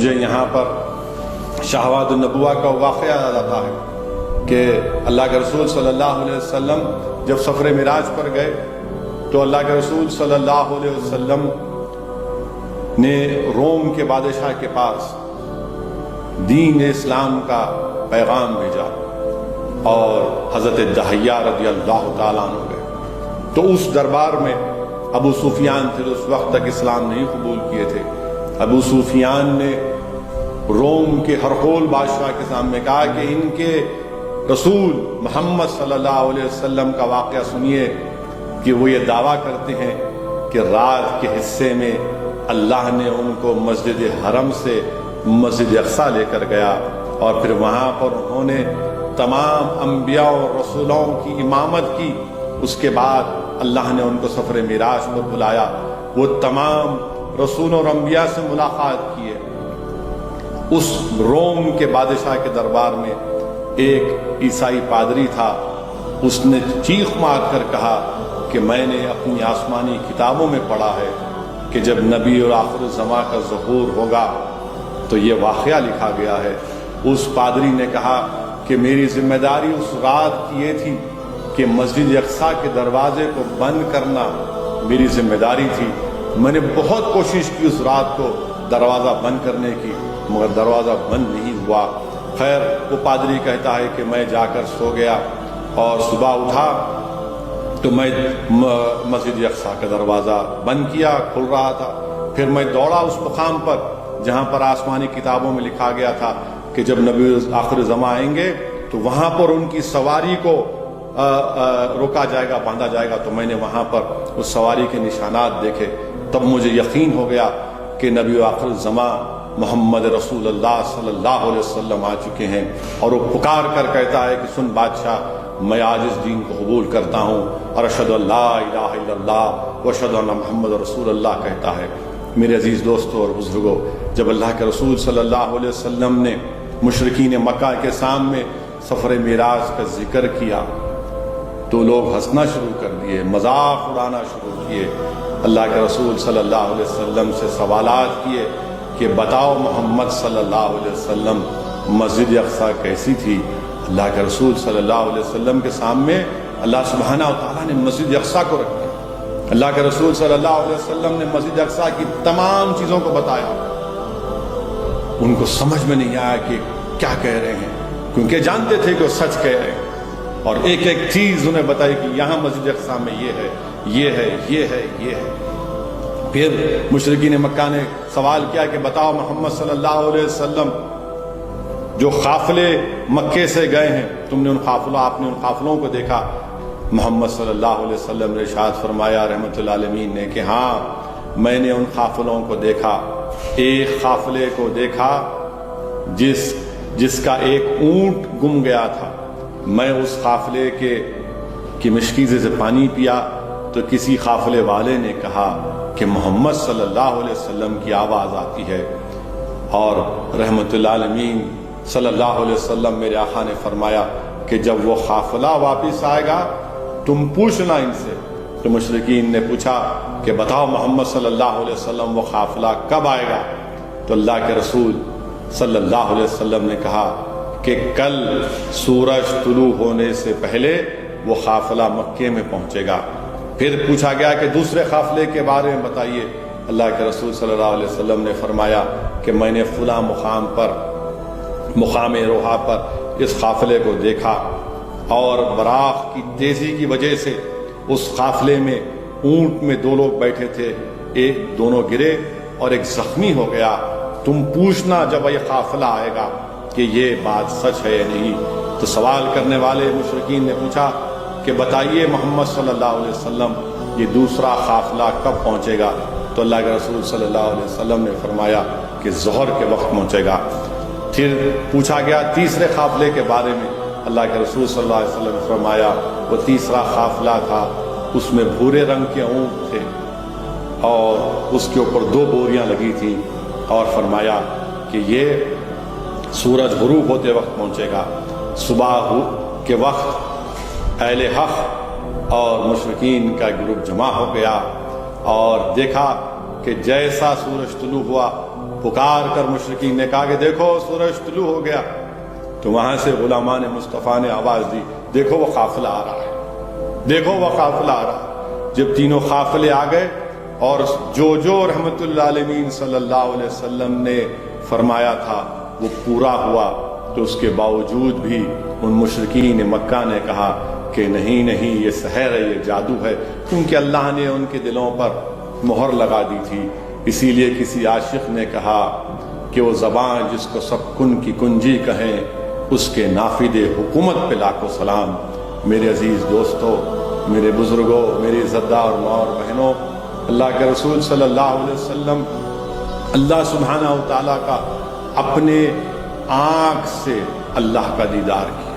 مجھے یہاں پر شہوات النبوہ کا واقعہ یاد آتا ہے کہ اللہ کے رسول صلی اللہ علیہ وسلم جب سفر معراج پر گئے تو اللہ کے رسول صلی اللہ علیہ وسلم نے روم کے بادشاہ کے پاس دین اسلام کا پیغام بھیجا اور حضرت دحیہ رضی اللہ تعالیٰ عنہ گئے تو اس دربار میں ابو سفیان تھے جو اس وقت تک اسلام نہیں قبول کیے تھے. ابو سفیان نے روم کے ہرقول بادشاہ کے سامنے کہا کہ ان کے رسول محمد صلی اللہ علیہ وسلم کا واقعہ سنیے کہ وہ یہ دعویٰ کرتے ہیں کہ رات کے حصے میں اللہ نے ان کو مسجد حرم سے مسجد اقصی لے کر گیا اور پھر وہاں پر انہوں نے تمام انبیاء اور رسولوں کی امامت کی. اس کے بعد اللہ نے ان کو سفر معراج پر بلایا. وہ تمام رسولوں اور انبیاء سے ملاقات کیے. اس روم کے بادشاہ کے دربار میں ایک عیسائی پادری تھا. اس نے چیخ مار کر کہا کہ میں نے اپنی آسمانی کتابوں میں پڑھا ہے کہ جب نبی اور آخر الزماں کا ظہور ہوگا تو یہ واقعہ لکھا گیا ہے. اس پادری نے کہا کہ میری ذمہ داری اس رات کی یہ تھی کہ مسجد اقصی کے دروازے کو بند کرنا میری ذمہ داری تھی. میں نے بہت کوشش کی اس رات کو دروازہ بند کرنے کی مگر دروازہ بند نہیں ہوا. خیر وہ پادری کہتا ہے کہ میں جا کر سو گیا اور صبح اٹھا تو میں مسجد اقصی کا دروازہ بند کیا, کھل رہا تھا. پھر میں دوڑا اس مقام پر جہاں پر آسمانی کتابوں میں لکھا گیا تھا کہ جب نبی آخر زماں آئیں گے تو وہاں پر ان کی سواری کو روکا جائے گا, باندھا جائے گا. تو میں نے وہاں پر اس سواری کے نشانات دیکھے. تب مجھے یقین ہو گیا کہ نبی آخر زماں محمد رسول اللہ صلی اللہ علیہ وسلم آ چکے ہیں. اور وہ پکار کر کہتا ہے کہ سن بادشاہ, میں آج اس دین کو قبول کرتا ہوں اور اشہد ان لا الہ الا اللہ و اشہد ان محمد رسول اللہ کہتا ہے. میرے عزیز دوستو اور بزرگوں, جب اللہ کے رسول صلی اللہ علیہ وسلم نے مشرکین مکہ کے سامنے سفر معراج کا ذکر کیا تو لوگ ہنسنا شروع کر دیے, مذاق اڑانا شروع کیے. اللہ کے رسول صلی اللہ علیہ وسلم سے سوالات کیے کہ بتاؤ محمد صلی اللہ علیہ وسلم مسجد اقصی کیسی تھی. اللہ کے رسول صلی اللہ علیہ وسلم کے سامنے اللہ سبحانہ و تعالیٰ نے مسجد اقصی کو رکھا. اللہ کے رسول صلی اللہ علیہ وسلم نے مسجد اقصی کی تمام چیزوں کو بتایا. ان کو سمجھ میں نہیں آیا کہ کیا کہہ رہے ہیں, کیونکہ جانتے تھے کہ وہ سچ کہہ رہے ہیں. اور ایک ایک چیز انہیں بتائی کہ یہاں مسجد اقصی میں یہ ہے, یہ ہے, یہ ہے, یہ ہے. پھر مشرکین مکہ نے سوال کیا کہ بتاؤ محمد صلی اللہ علیہ وسلم جو قافلے مکے سے گئے ہیں تم نے آپ نے ان قافلوں کو دیکھا. محمد صلی اللہ علیہ وسلم نے ارشاد فرمایا رحمت اللہ عالمین نے کہ ہاں میں نے ان قافلوں کو دیکھا. ایک قافلے کو دیکھا جس کا ایک اونٹ گم گیا تھا. میں اس قافلے کی مشکیزے سے پانی پیا تو کسی قافلے والے نے کہا کہ محمد صلی اللہ علیہ وسلم کی آواز آتی ہے. اور رحمت اللہ عالمین صلی اللہ علیہ وسلم میرے آقا نے فرمایا کہ جب وہ قافلہ واپس آئے گا تم پوچھنا ان سے. تو مشرکین نے پوچھا کہ بتاؤ محمد صلی اللہ علیہ وسلم وہ قافلہ کب آئے گا. تو اللہ کے رسول صلی اللہ علیہ وسلم نے کہا کہ کل سورج طلوع ہونے سے پہلے وہ قافلہ مکے میں پہنچے گا. پھر پوچھا گیا کہ دوسرے قافلے کے بارے میں بتائیے. اللہ کے رسول صلی اللہ علیہ وسلم نے فرمایا کہ میں نے فلاں مقام روحا پر اس قافلے کو دیکھا اور براق کی تیزی کی وجہ سے اس قافلے میں اونٹ میں دو لوگ بیٹھے تھے, ایک دونوں گرے اور ایک زخمی ہو گیا. تم پوچھنا جب یہ قافلہ آئے گا کہ یہ بات سچ ہے یا نہیں. تو سوال کرنے والے مشرکین نے پوچھا کہ بتائیے محمد صلی اللہ علیہ وسلم یہ دوسرا قافلہ کب پہنچے گا. تو اللہ کے رسول صلی اللہ علیہ وسلم نے فرمایا کہ ظہر کے وقت پہنچے گا. پھر پوچھا گیا تیسرے قافلے کے بارے میں. اللہ کے رسول صلی اللہ علیہ وسلم نے فرمایا وہ تیسرا قافلہ تھا, اس میں بھورے رنگ کے اونٹ تھے اور اس کے اوپر 2 بوریاں لگی تھیں. اور فرمایا کہ یہ سورج غروب ہوتے وقت پہنچے گا. صبح کے وقت اہل حق اور مشرکین کا گروپ جمع ہو گیا اور دیکھا کہ جیسا سورج طلوع ہوا پکار کر مشرکین نے کہا کہ دیکھو سورج طلوع ہو گیا، تو وہاں سے غلامان مصطفیٰ نے آواز دی، دیکھو وہ قافلہ آ رہا ہے، دیکھو وہ قافلہ آ رہا ہے۔ جب تینوں قافلے آ گئے اور جو رحمت اللہ علیہ صلی اللہ علیہ وسلم نے فرمایا تھا وہ پورا ہوا، تو اس کے باوجود بھی ان مشرکین مکہ نے کہا کہ نہیں نہیں، یہ سحر ہے، یہ جادو ہے، کیونکہ اللہ نے ان کے دلوں پر مہر لگا دی تھی۔ اسی لیے کسی عاشق نے کہا کہ وہ زبان جس کو سب کن کی کنجی کہیں، اس کے نافذ حکومت پہ لاکھوں سلام۔ میرے عزیز دوستو، میرے بزرگوں، میری عزتدار ماں اور بہنوں، اللہ کے رسول صلی اللہ علیہ وسلم اللہ سبحانہ و تعالیٰ کا اپنے آنکھ سے اللہ کا دیدار کیا۔